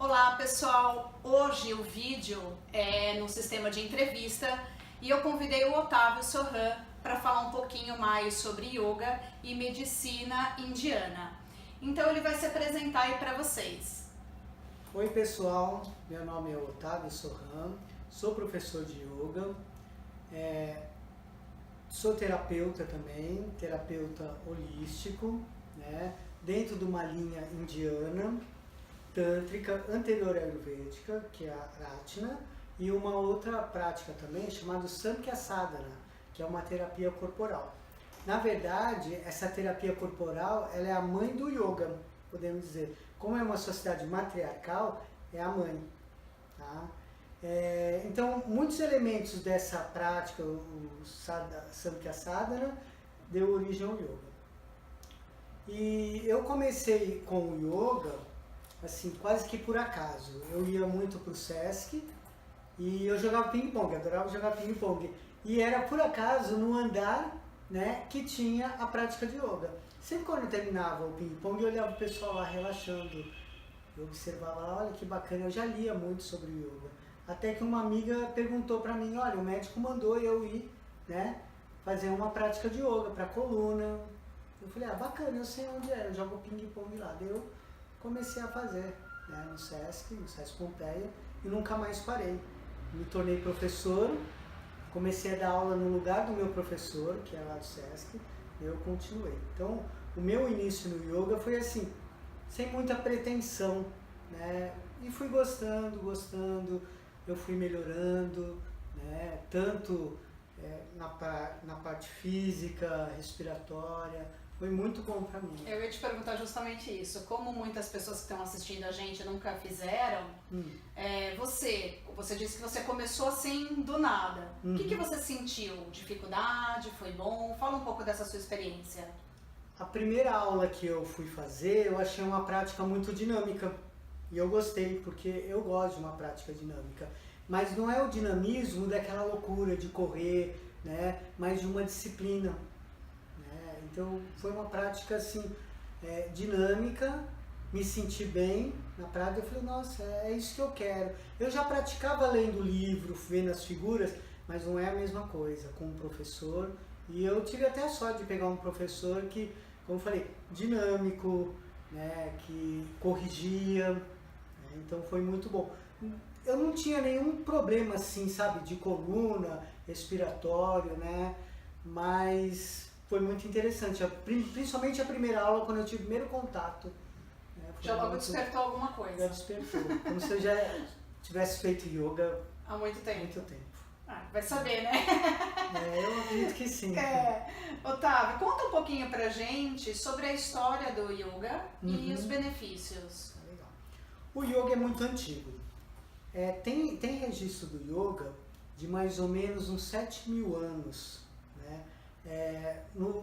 Olá pessoal, hoje o vídeo é no sistema de entrevista e eu convidei o Otávio Sohan para falar um pouquinho mais sobre yoga e medicina indiana. Então ele vai se apresentar aí para vocês. Oi pessoal, meu nome é Otávio Sohan, sou professor de yoga, sou terapeuta também, terapeuta holístico, né, dentro de uma linha indiana, tântrica, anterior ayurvédica, que é a Ratna, e uma outra prática também chamada Samkhya Sadhana, que é uma terapia corporal. Na verdade, essa terapia corporal ela é a mãe do yoga, podemos dizer. Como é uma sociedade matriarcal, é a mãe. Tá? Então, muitos elementos dessa prática, o Samkhya Sadhana, deu origem ao yoga. E eu comecei com o yoga, assim, quase que por acaso. Eu ia muito para o Sesc e eu jogava ping-pong, adorava jogar ping-pong. E era por acaso no andar, né, que tinha a prática de yoga. Sempre quando eu terminava o ping-pong, eu olhava o pessoal lá relaxando. Eu observava, olha que bacana, eu já lia muito sobre yoga. Até que uma amiga perguntou para mim, olha, o médico mandou eu ir, né, fazer uma prática de yoga para coluna. Eu falei, bacana, eu sei onde é, eu jogo ping-pong lá. Daí eu comecei a fazer, né, no Sesc Pompeia, e nunca mais parei. Me tornei professor, comecei a dar aula no lugar do meu professor, que é lá do Sesc, e eu continuei. Então, o meu início no yoga foi assim, sem muita pretensão, né, e fui gostando, eu fui melhorando, né, tanto na parte física, respiratória. Foi muito bom pra mim. Eu ia te perguntar justamente isso. Como muitas pessoas que estão assistindo a gente nunca fizeram, você disse que você começou assim do nada. O que você sentiu? Dificuldade? Foi bom? Fala um pouco dessa sua experiência. A primeira aula que eu fui fazer, eu achei uma prática muito dinâmica. E eu gostei, porque eu gosto de uma prática dinâmica. Mas não é o dinamismo daquela loucura de correr, né? Mas de uma disciplina. Então foi uma prática assim, dinâmica, me senti bem na prática. Eu falei, nossa, é isso que eu quero. Eu já praticava lendo o livro, vendo as figuras, mas não é a mesma coisa com um professor. E eu tive até a sorte de pegar um professor que, como eu falei, dinâmico, né, que corrigia, né, então foi muito bom. Eu não tinha nenhum problema assim, sabe, de coluna, respiratório, né, mas foi muito interessante, principalmente a primeira aula, quando eu tive o primeiro contato. Né, já logo despertou alguma coisa? Já despertou, como se eu já tivesse feito yoga há muito tempo. Vai saber, né? Eu acredito que sim. Otávio, conta um pouquinho pra gente sobre a história do yoga e os benefícios. Legal. O yoga é muito antigo. Tem registro do yoga de mais ou menos uns 7.000 anos. Né?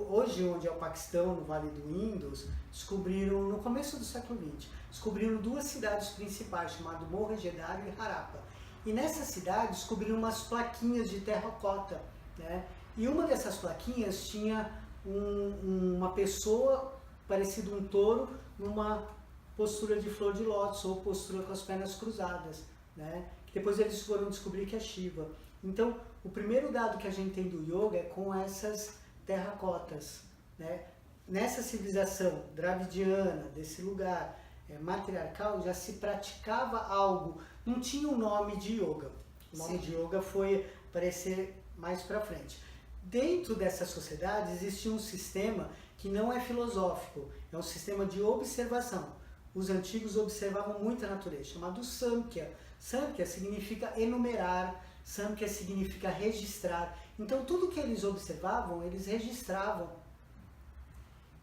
Hoje, onde é o Paquistão, no Vale do Indus, descobriram, no começo do século XX, descobriram duas cidades principais, chamadas Mohenjo-Daro e Harappa. E nessa cidade descobriram umas plaquinhas de terracota, né? E uma dessas plaquinhas tinha uma pessoa, parecido um touro, numa postura de flor de lótus, ou postura com as pernas cruzadas, né? Depois eles foram descobrir que é Shiva. Então, o primeiro dado que a gente tem do yoga é com essas terracotas, né? Nessa civilização dravidiana, desse lugar matriarcal, já se praticava algo. Não tinha um nome de yoga. O nome de yoga foi aparecer mais para frente. Dentro dessa sociedade existia um sistema que não é filosófico, é um sistema de observação. Os antigos observavam muito a natureza, chamado Samkhya. Samkhya significa enumerar, Samkhya significa registrar. Então tudo que eles observavam, eles registravam.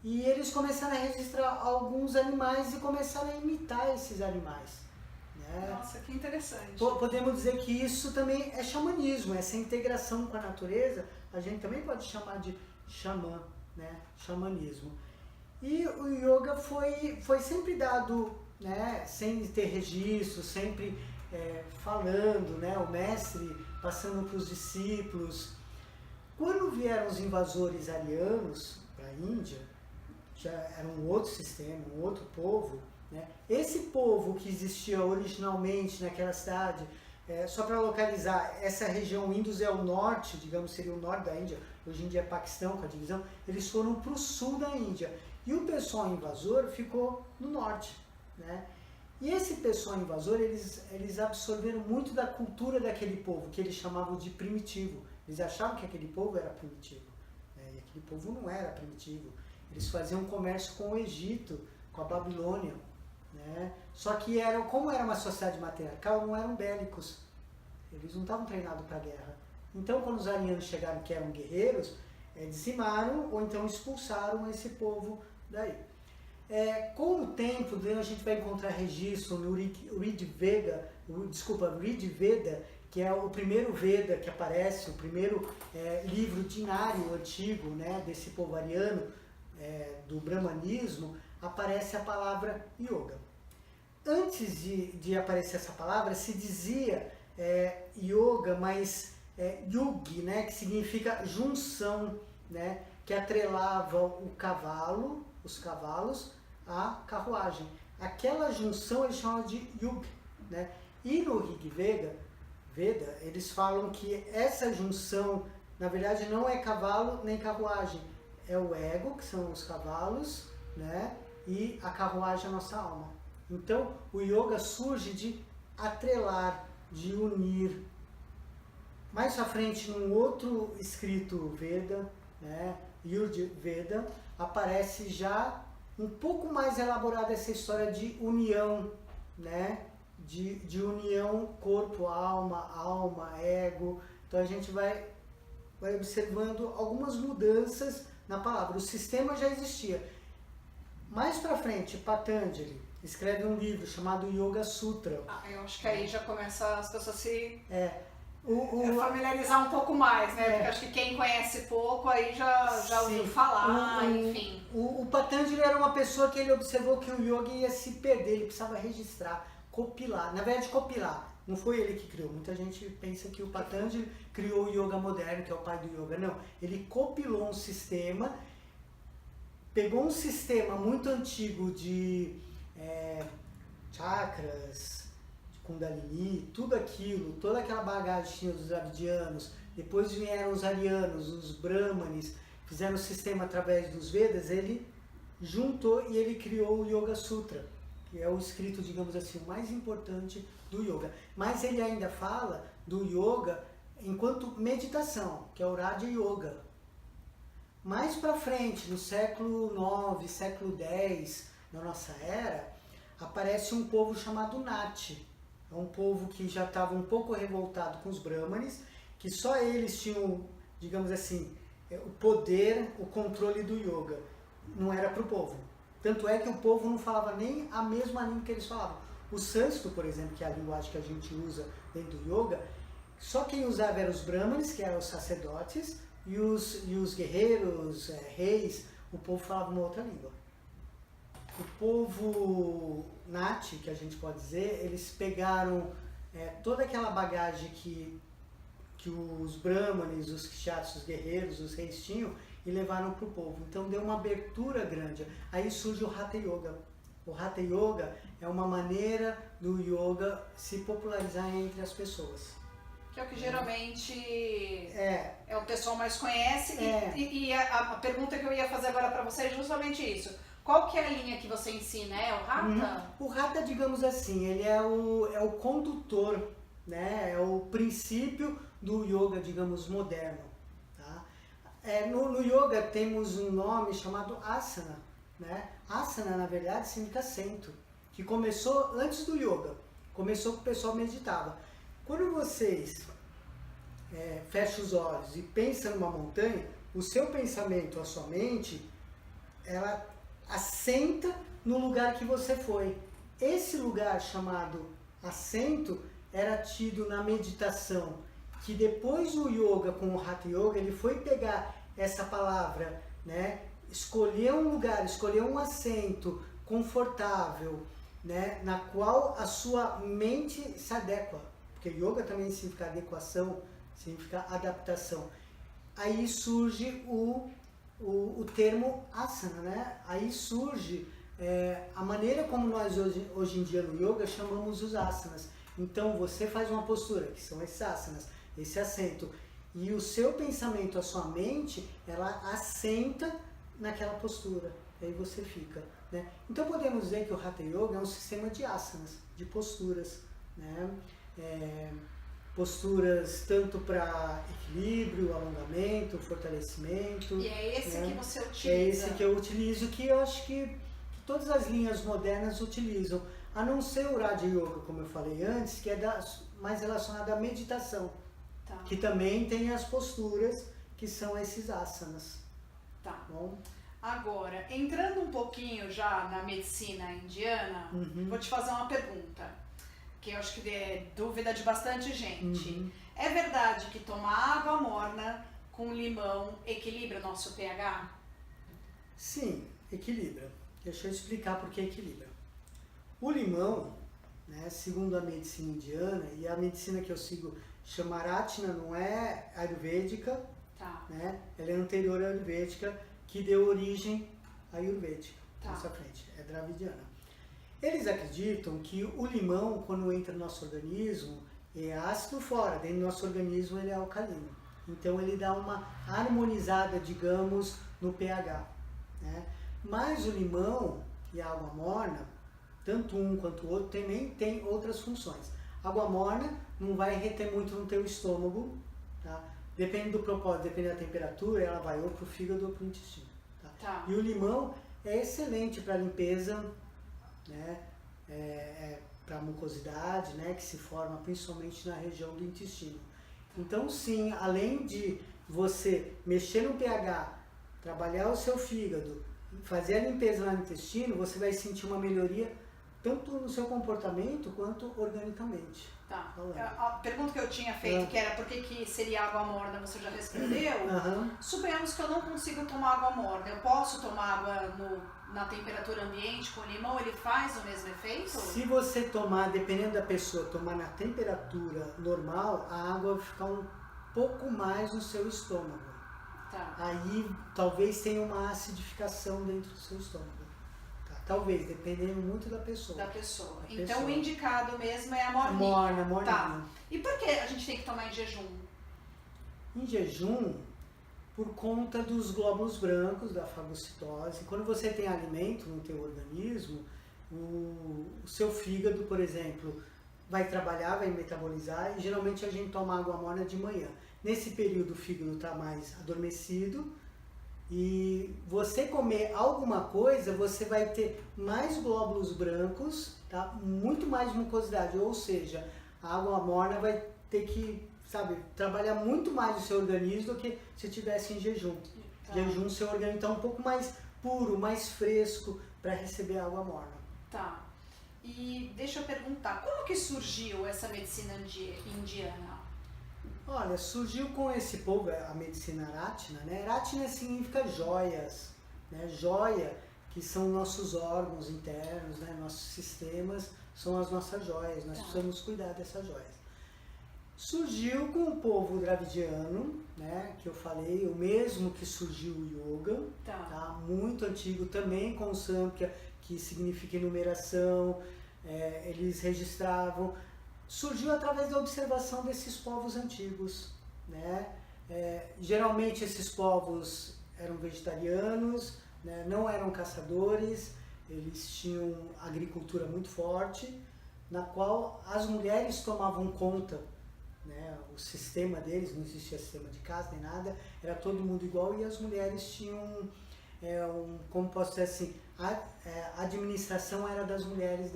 E eles começaram a registrar alguns animais e começaram a imitar esses animais. Nossa, que interessante. Podemos dizer que isso também é xamanismo, essa integração com a natureza, a gente também pode chamar de xamã, né? Xamanismo. E o yoga foi sempre dado, né? Sem ter registro, sempre falando, né? O mestre passando para os discípulos. Quando vieram os invasores arianos para a Índia, já era um outro sistema, um outro povo, né? Esse povo que existia originalmente naquela cidade, só para localizar, essa região Indus é o norte, digamos, seria o norte da Índia, hoje em dia é Paquistão com a divisão, eles foram para o sul da Índia. E o pessoal invasor ficou no norte, né? E esse pessoal invasor, eles absorveram muito da cultura daquele povo, que eles chamavam de primitivo. Eles achavam que aquele povo era primitivo, né? E aquele povo não era primitivo. Eles faziam comércio com o Egito, com a Babilônia, né? Só que como era uma sociedade matriarcal, não eram bélicos. Eles não estavam treinados para a guerra. Então, quando os arianos chegaram, que eram guerreiros, dizimaram ou então expulsaram esse povo daí. Com o tempo, a gente vai encontrar registro no Rig Veda, que é o primeiro Veda que aparece, o primeiro livro dinário antigo, né, desse povo ariano, do brahmanismo, aparece a palavra yoga. Antes de aparecer essa palavra, se dizia yoga, mas yugi, né, que significa junção, né, que atrelava os cavalos, à carruagem. Aquela junção eles chamam de yuga, né? E no Rig Veda, eles falam que essa junção, na verdade, não é cavalo nem carruagem, é o ego, que são os cavalos, né? E a carruagem é a nossa alma. Então, o yoga surge de atrelar, de unir. Mais à frente, num outro escrito Veda, né, Yajurveda, aparece já um pouco mais elaborada essa história de união, né, de união corpo-alma, ego. Então a gente vai observando algumas mudanças na palavra. O sistema já existia. Mais pra frente, Patanjali escreve um livro chamado Yoga Sutra. Eu acho que aí já começa as pessoas se familiarizar um pouco mais, né? Porque acho que quem conhece pouco aí já ouviu falar, enfim. O Patanjali era uma pessoa que ele observou que o yoga ia se perder, ele precisava registrar, copilar. Na verdade, copilar. Não foi ele que criou. Muita gente pensa que o Patanjali criou o yoga moderno, que é o pai do yoga. Não. Ele copilou um sistema, pegou um sistema muito antigo de chakras, de Kundalini, tudo aquilo, toda aquela bagagem tinha dos dravidianos. Depois vieram os arianos, os brahmanes, fizeram o sistema através dos Vedas. Ele juntou e ele criou o Yoga Sutra, que é o escrito, digamos assim, o mais importante do yoga. Mas ele ainda fala do yoga enquanto meditação, que é o Raja Yoga. Mais para frente, no século IX, século X, na nossa era, aparece um povo chamado Nati. É um povo que já estava um pouco revoltado com os brahmanes, que só eles tinham, digamos assim, o poder, o controle do yoga. Não era para o povo. Tanto é que o povo não falava nem a mesma língua que eles falavam. O sânscrito, por exemplo, que é a linguagem que a gente usa dentro do yoga, só quem usava eram os brahmanes, que eram os sacerdotes, e os guerreiros, reis, o povo falava uma outra língua. O povo Nati, que a gente pode dizer, eles pegaram toda aquela bagagem que os brahmanes, os kshatriyas, os guerreiros, os reis tinham e levaram para o povo. Então deu uma abertura grande. Aí surge o Hatha Yoga. O Hatha Yoga é uma maneira do yoga se popularizar entre as pessoas. Que é o que geralmente o pessoal mais conhece. E a pergunta que eu ia fazer agora para você é justamente isso. Qual que é a linha que você ensina? É o Hatha? O Hatha, digamos assim, ele é o condutor, né? É o princípio do yoga, digamos, moderno. Tá? No yoga temos um nome chamado Asana. Né? Asana, na verdade, significa assento, que começou antes do yoga. Começou que o pessoal meditava. Quando vocês fecham os olhos e pensam numa montanha, o seu pensamento, a sua mente, ela assenta no lugar que você foi. Esse lugar chamado assento era tido na meditação, que depois do yoga, com o Hatha Yoga, ele foi pegar essa palavra, né? Escolher um lugar, escolher um assento confortável, né? Na qual a sua mente se adequa. Porque yoga também significa adequação, significa adaptação. Aí surge o termo asana, né? Aí surge a maneira como nós hoje em dia no yoga chamamos os asanas. Então você faz uma postura, que são esses asanas, esse assento, e o seu pensamento, a sua mente, ela assenta naquela postura, e aí você fica, né? Então podemos dizer que o Hatha Yoga é um sistema de asanas, de posturas, né? Posturas tanto para equilíbrio, alongamento, fortalecimento. E é esse, né? que você utiliza? É esse que eu utilizo, que eu acho que todas as linhas modernas utilizam, a não ser o Raja Yoga, como eu falei antes, que é mais relacionado à meditação, Tá. que também tem as posturas, que são esses asanas. Tá. Bom? Agora, entrando um pouquinho já na medicina indiana, vou te fazer uma pergunta, que eu acho que é dúvida de bastante gente. É verdade que tomar água morna com limão equilibra o nosso pH? Sim, equilibra. Deixa eu explicar por que equilibra. O limão, né, segundo a medicina indiana, e a medicina que eu sigo chama Rachna, não é ayurvédica, Tá. né? Ela é anterior à ayurvédica, que deu origem à ayurvédica, nessa frente, é dravidiana. Eles acreditam que o limão, quando entra no nosso organismo, é ácido fora, dentro do nosso organismo ele é alcalino. Então ele dá uma harmonizada, digamos, no pH, né? Mas o limão e a água morna, tanto um quanto o outro, também tem outras funções. A água morna não vai reter muito no teu estômago, tá? Depende do propósito, depende da temperatura, ela vai ou para o fígado ou para o intestino. Tá? Tá. E o limão é excelente para limpeza, né? Para mucosidade, né? Que se forma principalmente na região do intestino. Então sim, além de você mexer no pH, trabalhar o seu fígado, fazer a limpeza lá no intestino, você vai sentir uma melhoria tanto no seu comportamento quanto organicamente. Tá. A pergunta que eu tinha feito, que era por que seria água morna, você já respondeu. Suponhamos que eu não consigo tomar água morna. Eu posso tomar água na temperatura ambiente com limão, ele faz o mesmo efeito? Se você tomar, dependendo da pessoa, tomar na temperatura normal, a água vai ficar um pouco mais no seu estômago. Tá. Aí talvez tenha uma acidificação dentro do seu estômago. Tá? Talvez, dependendo muito da pessoa. Então o indicado mesmo é a morninha. Morninha. Tá. E por que a gente tem que tomar em jejum? Em jejum, por conta dos glóbulos brancos, da fagocitose. Quando você tem alimento no teu organismo, o seu fígado, por exemplo, vai trabalhar, vai metabolizar, e geralmente a gente toma água morna de manhã. Nesse período o fígado está mais adormecido, e você comer alguma coisa, você vai ter mais glóbulos brancos, tá? Muito mais mucosidade, ou seja, a água morna vai ter que, sabe, trabalhar muito mais o seu organismo do que se tivesse em jejum. Tá. Jejum, seu organismo está um pouco mais puro, mais fresco para receber água morna. Tá. E deixa eu perguntar, como que surgiu essa medicina indiana? Olha, surgiu com esse povo, a medicina Rachna, né? Rachna significa joias, né? Joia, que são nossos órgãos internos, né? Nossos sistemas, são as nossas joias, nós precisamos cuidar dessas joias. Surgiu com o povo dravidiano, né? Que eu falei, o mesmo que surgiu o yoga, tá? Muito antigo, também com o Samkhya, que significa enumeração, eles registravam. Surgiu através da observação desses povos antigos, né? Geralmente esses povos eram vegetarianos, né? Não eram caçadores, eles tinham agricultura muito forte, na qual as mulheres tomavam conta, né? O sistema deles, não existia sistema de casa nem nada, era todo mundo igual, e as mulheres tinham, como posso dizer assim, a administração era das mulheres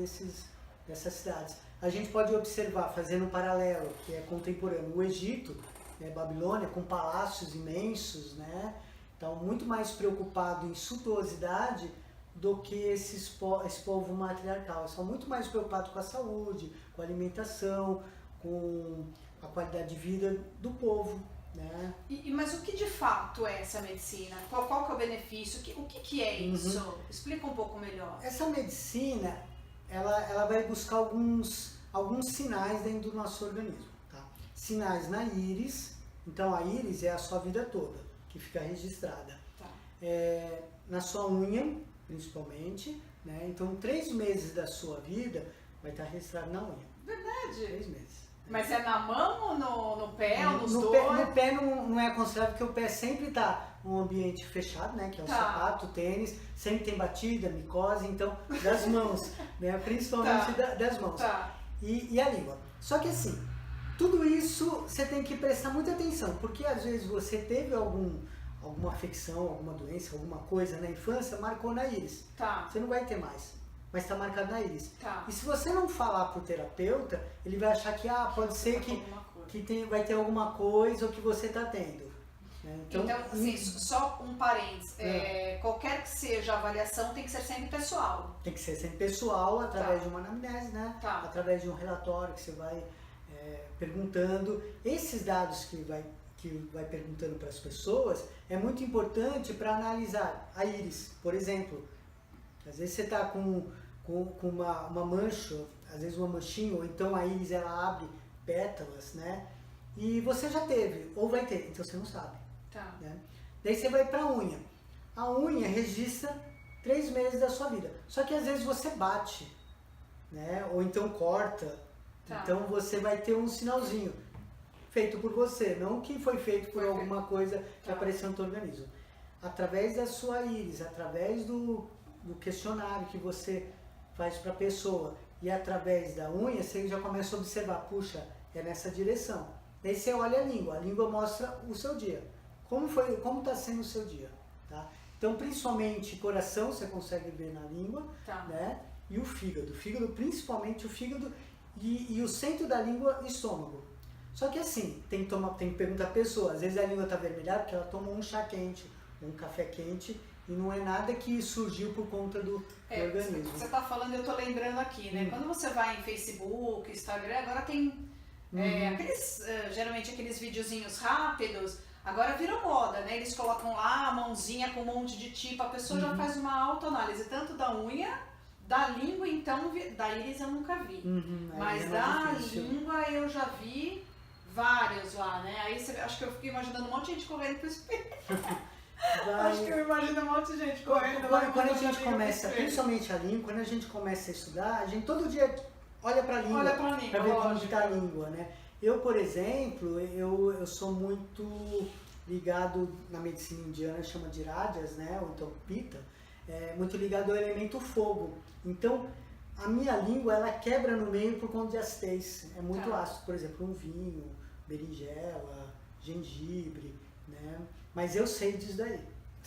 dessas cidades. A gente pode observar, fazendo um paralelo, que é contemporâneo, o Egito, né, Babilônia, com palácios imensos, né? Então, muito mais preocupado em suntuosidade do que esse povo matriarcal. Eles são muito mais preocupados com a saúde, com a alimentação, com a qualidade de vida do povo, né? Mas o que de fato é essa medicina? Qual que é o benefício? O que é isso? Explica um pouco melhor. Essa medicina, ela vai buscar alguns sinais dentro do nosso organismo, tá? Sinais na íris, então a íris é a sua vida toda, que fica registrada. Tá. Na sua unha, principalmente, né? Então 3 meses da sua vida vai estar registrado na unha. Verdade. 3 meses. Mas é na mão ou no pé ou nos no dois? no pé não é aconselhável, porque o pé sempre está num ambiente fechado, né? Que é o sapato, o tênis, sempre tem batida, micose, então das mãos, né? Principalmente das mãos. E a língua. Só que assim, tudo isso você tem que prestar muita atenção, porque às vezes você teve alguma afecção, alguma doença, alguma coisa na infância, marcou na íris. Você não vai ter mais, mas está marcado na íris. E se você não falar pro terapeuta, ele vai achar que pode ser que vai ter alguma coisa ou que você está tendo. Né? Então assim, só um parênteses, qualquer que seja a avaliação tem que ser sempre pessoal. Tem que ser sempre pessoal, através de uma anamnese, né? Através de um relatório que você vai perguntando. Esses dados que vai perguntando para as pessoas é muito importante para analisar a íris, por exemplo. Às vezes você está com uma mancha, às vezes uma manchinha, ou então a íris ela abre pétalas, né? E você já teve, ou vai ter, então você não sabe. Né? Daí você vai para a unha. A unha registra 3 meses da sua vida. Só que às vezes você bate, né? Ou então corta. Então você vai ter um sinalzinho feito por você, não que foi feito por alguma coisa que apareceu no seu organismo. Através da sua íris, através do questionário que você faz para a pessoa e através da unha, você já começa a observar, puxa, é nessa direção. Daí você olha a língua mostra o seu dia. Como está sendo o seu dia. Tá? Então, principalmente coração, você consegue ver na língua, né? E o fígado. Principalmente o fígado e o centro da língua e estômago. Só que assim, tem que perguntar a pessoa, às vezes a língua está vermelhada porque ela tomou um chá quente, um café quente, e não é nada que surgiu por conta do organismo. Você está falando, eu estou lembrando aqui, né? Quando você vai em Facebook, Instagram, agora tem geralmente aqueles videozinhos rápidos, agora virou moda, né? Eles colocam lá a mãozinha com um monte de tipo, a pessoa já faz uma autoanálise, tanto da unha, da língua, então, da íris eu nunca vi. Mas da língua eu já vi vários lá, né? Aí acho que eu fico imaginando um monte de gente correndo pro espelho. Acho que eu imagino um monte de gente correndo. Quando a gente começa, principalmente a língua, quando a gente começa a estudar, a gente todo dia olha para a língua, para ver como está a língua, né? Eu, por exemplo, eu sou muito ligado na medicina indiana, chama de Rajas, né? Ou então Pitta, muito ligado ao elemento fogo. Então, a minha língua, ela quebra no meio por conta de acidez. É muito ácido, por exemplo, um vinho, berinjela, gengibre, né? Mas eu sei disso daí.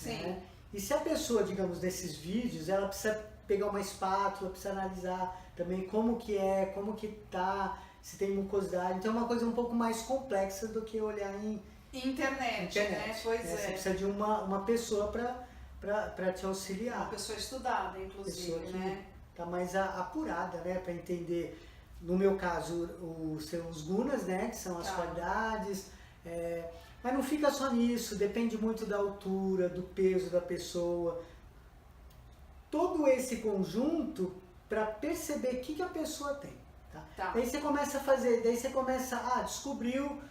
Né? E se a pessoa, digamos, nesses vídeos, ela precisa pegar uma espátula, precisa analisar também como que tá, se tem mucosidade. Então é uma coisa um pouco mais complexa do que olhar em internet. Né? Pois Você precisa de uma pessoa para te auxiliar. Uma pessoa estudada, inclusive, pessoa que né? Tá mais apurada, né? Para entender, no meu caso, os gunas, né? Que são as qualidades. Mas não fica só nisso, depende muito da altura, do peso da pessoa. Todo esse conjunto para perceber o que a pessoa tem. Daí você começa a fazer, descobriu,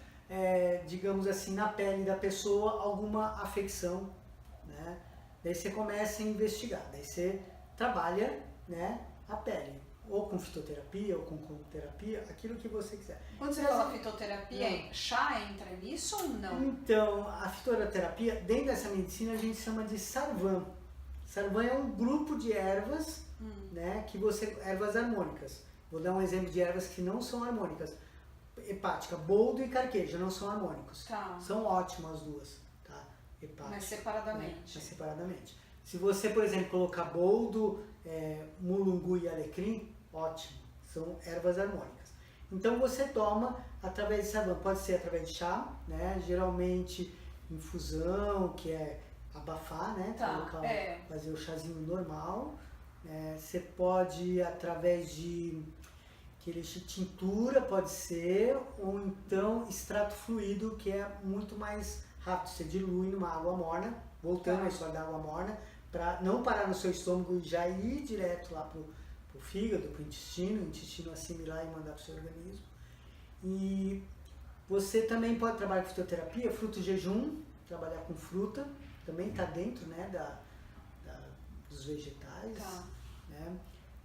digamos assim, na pele da pessoa alguma afecção, né? Daí você começa a investigar, daí você trabalha, né, a pele. Ou com fitoterapia, ou com terapia, aquilo que você quiser. Quando você fala fitoterapia, chá entra nisso ou não? Então, a fitoterapia, dentro dessa medicina, a gente chama de sarvan. Sarvan é um grupo de ervas, né, ervas harmônicas. Vou dar um exemplo de ervas que não são harmônicas. Hepática, boldo e carqueja não são harmônicos. São ótimas as duas. Tá? Hepática, mas separadamente. Né? Mas separadamente. Se você, por exemplo, colocar boldo, mulungu e alecrim, ótimo, são ervas harmônicas. Então você toma através de sarvan, pode ser através de chá, né? Geralmente infusão, que é abafar, né? Fazer o chazinho normal. Você pode através de tintura, pode ser, ou então extrato fluido, que é muito mais rápido, você dilui numa água morna, voltando à história da água morna, para não parar no seu estômago e já ir direto lá pro fígado, pro intestino, o intestino assimilar e mandar pro seu organismo. E você também pode trabalhar com fitoterapia, fruto jejum, trabalhar com fruta, também está dentro, né, dos vegetais. Né? né?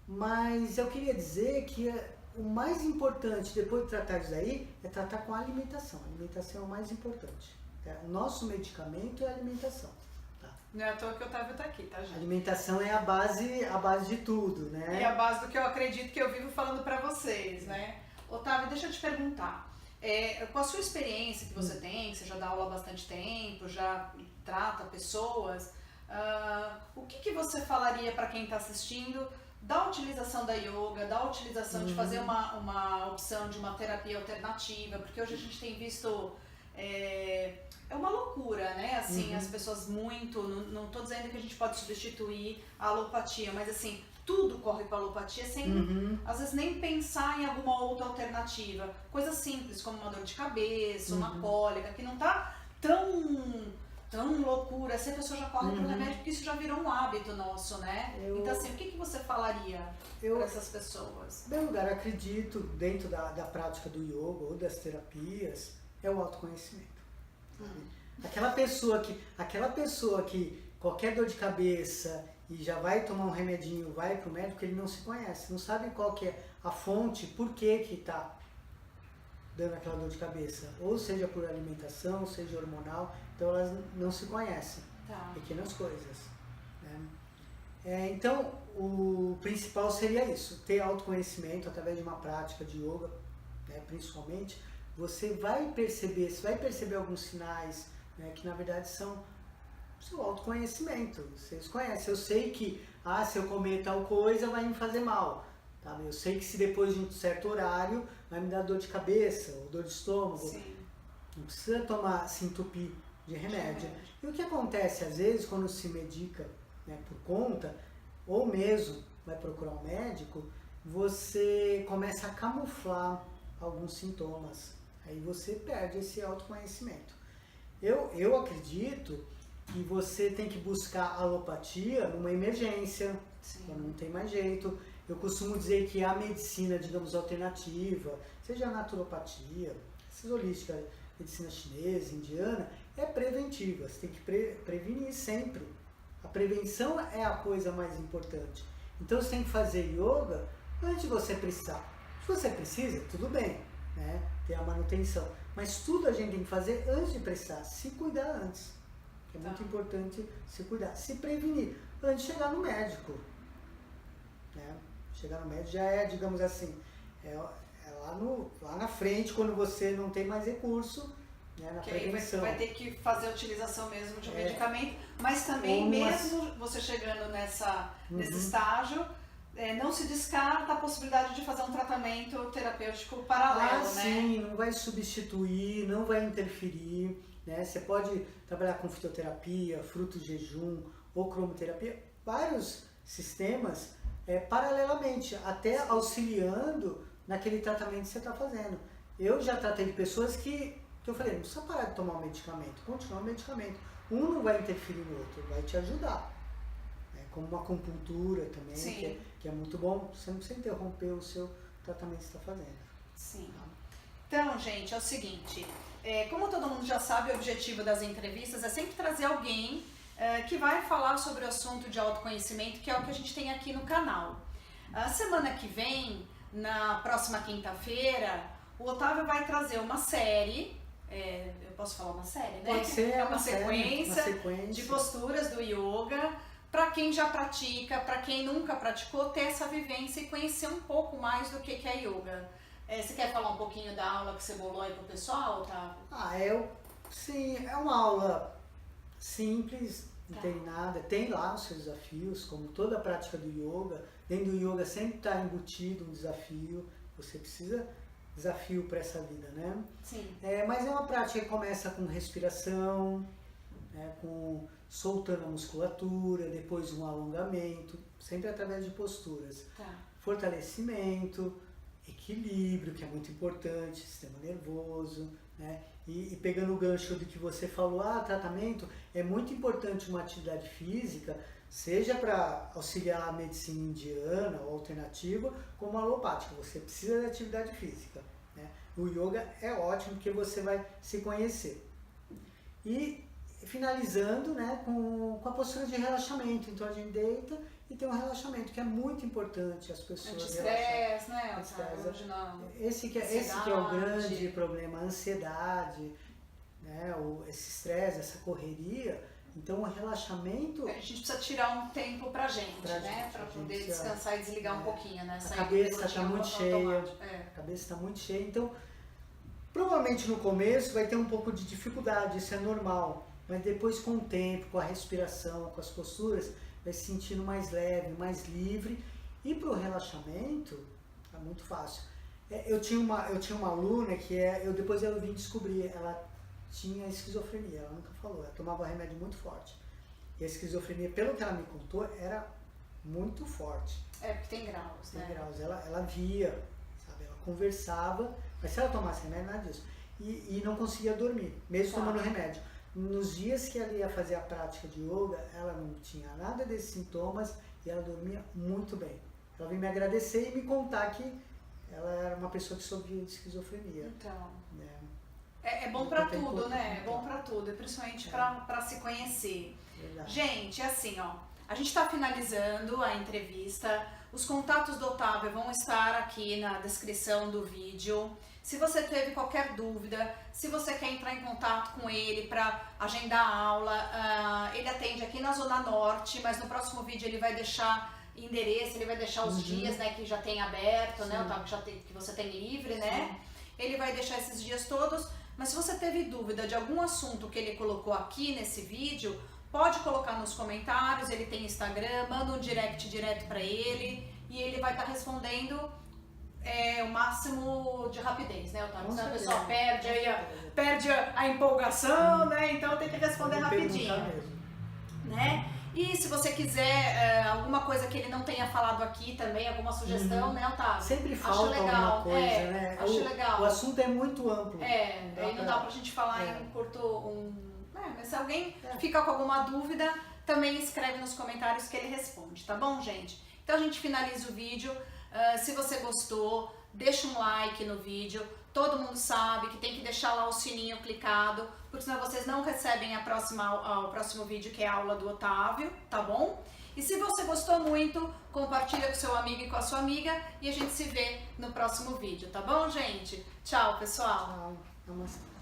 Mas eu queria dizer que o mais importante depois de tratar disso aí é tratar com a alimentação. A alimentação é o mais importante. Tá? O nosso medicamento é a alimentação. Tá? Não é à toa que o Otávio tá aqui, tá, A gente? alimentação é a base de tudo, né? É a base do que eu acredito que eu vivo falando pra vocês, né? Otávio, deixa eu te perguntar. Com a sua experiência que você tem, que você já dá aula há bastante tempo, já trata pessoas, o que você falaria para quem está assistindo da utilização da yoga, da utilização de fazer uma opção de uma terapia alternativa? Porque hoje a gente tem visto... É uma loucura, né? Assim, as pessoas muito... Não estou dizendo que a gente pode substituir a alopatia, mas assim... Tudo corre para a alopatia sem, às vezes, nem pensar em alguma outra alternativa. Coisas simples, como uma dor de cabeça, uma cólica, que não tá tão loucura. Assim, a pessoa já corre pro remédio, porque isso já virou um hábito nosso, né? Então, assim, o que você falaria para essas pessoas? Em primeiro lugar, acredito, dentro da prática do yoga ou das terapias, é o autoconhecimento. Aquela pessoa que qualquer dor de cabeça... e já vai tomar um remedinho, vai para o médico, ele não se conhece, não sabe qual que é a fonte, por que está dando aquela dor de cabeça, ou seja por alimentação, seja hormonal, então elas não se conhecem, pequenas coisas. Né? Então, o principal seria isso, ter autoconhecimento através de uma prática de yoga, né, principalmente, você vai perceber alguns sinais, né, que na verdade são seu autoconhecimento, vocês conhecem. Eu sei que, se eu comer tal coisa vai me fazer mal, tá? Eu sei que se depois de um certo horário vai me dar dor de cabeça, ou dor de estômago. Sim. Não precisa se entupir de remédio. E o que acontece às vezes quando se medica, né, por conta, ou mesmo vai procurar um médico, você começa a camuflar alguns sintomas, aí você perde esse autoconhecimento. Eu acredito que você tem que buscar alopatia numa emergência, quando não tem mais jeito. Eu costumo dizer que a medicina, digamos, alternativa, seja a naturopatia, essa holística, medicina chinesa, indiana, é preventiva, você tem que prevenir sempre. A prevenção é a coisa mais importante. Então você tem que fazer yoga antes de você precisar. Se você precisa, tudo bem, né? Tem a manutenção. Mas tudo a gente tem que fazer antes de precisar, se cuidar antes. É muito importante se cuidar, se prevenir, antes de chegar no médico. Né? Chegar no médico já é, digamos assim, lá na frente, quando você não tem mais recurso, né, na prevenção. Aí vai ter que fazer a utilização mesmo de um medicamento, mas também mesmo você chegando nesse estágio, não se descarta a possibilidade de fazer um tratamento terapêutico paralelo, né? Sim, não vai substituir, não vai interferir. Né? Você pode trabalhar com fitoterapia, fruto jejum ou cromoterapia, vários sistemas paralelamente, até auxiliando naquele tratamento que você está fazendo. Eu já tratei de pessoas que eu falei, não precisa parar de tomar o medicamento, continua o medicamento. Um não vai interferir no outro, vai te ajudar. Né? Como uma acupuntura também, que é muito bom, você não precisa interromper o seu tratamento que você está fazendo. Sim. Então, gente, é o seguinte... como todo mundo já sabe, o objetivo das entrevistas é sempre trazer alguém que vai falar sobre o assunto de autoconhecimento, que é o que a gente tem aqui no canal. A semana que vem, na próxima quinta-feira, o Otávio vai trazer uma série, eu posso falar uma série, né? Pode ser, uma sequência de posturas do yoga, para quem já pratica, para quem nunca praticou, ter essa vivência e conhecer um pouco mais do que é yoga. Você quer falar um pouquinho da aula que você bolou aí pro pessoal, Otávio? Sim, é uma aula simples, não tem nada, tem lá os seus desafios, como toda a prática do yoga. Dentro do yoga sempre está embutido um desafio, você precisa de desafio para essa vida, né? Sim. Mas é uma prática que começa com respiração, né, com soltando a musculatura, depois um alongamento, sempre através de posturas. Fortalecimento, equilíbrio, que é muito importante, sistema nervoso, né? E pegando o gancho do que você falou, tratamento, é muito importante uma atividade física, seja para auxiliar a medicina indiana ou alternativa, como a alopática, você precisa de atividade física. Né? O yoga é ótimo porque você vai se conhecer. E finalizando, né, com a postura de relaxamento, então a gente deita e tem um relaxamento, que é muito importante as pessoas Anti-estresse, né? Anti-estresse. Hoje não. Esse que é o grande problema, a ansiedade, né? Esse estresse, essa correria. Então o relaxamento... A gente precisa tirar um tempo pra gente, né? Pra poder descansar e desligar um pouquinho, né? A cabeça está muito cheia, a cabeça está muito cheia, então provavelmente no começo vai ter um pouco de dificuldade, isso é normal, mas depois com o tempo, com a respiração, com as posturas, vai se sentindo mais leve, mais livre, e para o relaxamento é muito fácil. Eu tinha uma aluna que depois eu vim descobrir, ela tinha esquizofrenia, ela nunca falou, ela tomava remédio muito forte. E a esquizofrenia, pelo que ela me contou, era muito forte. Porque tem graus, né? Tem graus, ela via, sabe, ela conversava, mas se ela tomasse remédio, nada disso. E não conseguia dormir, mesmo tomando remédio. Nos dias que ela ia fazer a prática de yoga, ela não tinha nada desses sintomas e ela dormia muito bem. Ela veio me agradecer e me contar que ela era uma pessoa que sofria de esquizofrenia. Então... Né? É bom pra tudo, né? É bom pra tudo, principalmente pra se conhecer. Verdade. Gente, assim, ó, a gente tá finalizando a entrevista. Os contatos do Otávio vão estar aqui na descrição do vídeo. Se você teve qualquer dúvida, se você quer entrar em contato com ele para agendar a aula, ele atende aqui na Zona Norte, mas no próximo vídeo ele vai deixar endereço, ele vai deixar os dias, né, que já tem aberto, né, Otávio, que você tem livre, né? Ele vai deixar esses dias todos. Mas se você teve dúvida de algum assunto que ele colocou aqui nesse vídeo, pode colocar nos comentários, ele tem Instagram, manda um direct direto para ele e ele vai estar respondendo o máximo de rapidez, né, Otávio? Senão a pessoa perde a empolgação, né? Então tem que responder rapidinho, né? E se você quiser alguma coisa que ele não tenha falado aqui também, alguma sugestão, né, Otávio? Sempre falta alguma coisa, né? Acho legal. O assunto é muito amplo. Aí não dá pra gente falar em curto... mas se alguém fica com alguma dúvida, também escreve nos comentários que ele responde, tá bom, gente? Então a gente finaliza o vídeo. Se você gostou, deixa um like no vídeo. Todo mundo sabe que tem que deixar lá o sininho clicado, porque senão vocês não recebem o próximo vídeo, que é a aula do Otávio, tá bom? E se você gostou muito, compartilha com seu amigo e com a sua amiga e a gente se vê no próximo vídeo, tá bom, gente? Tchau, pessoal! Tchau, namastê.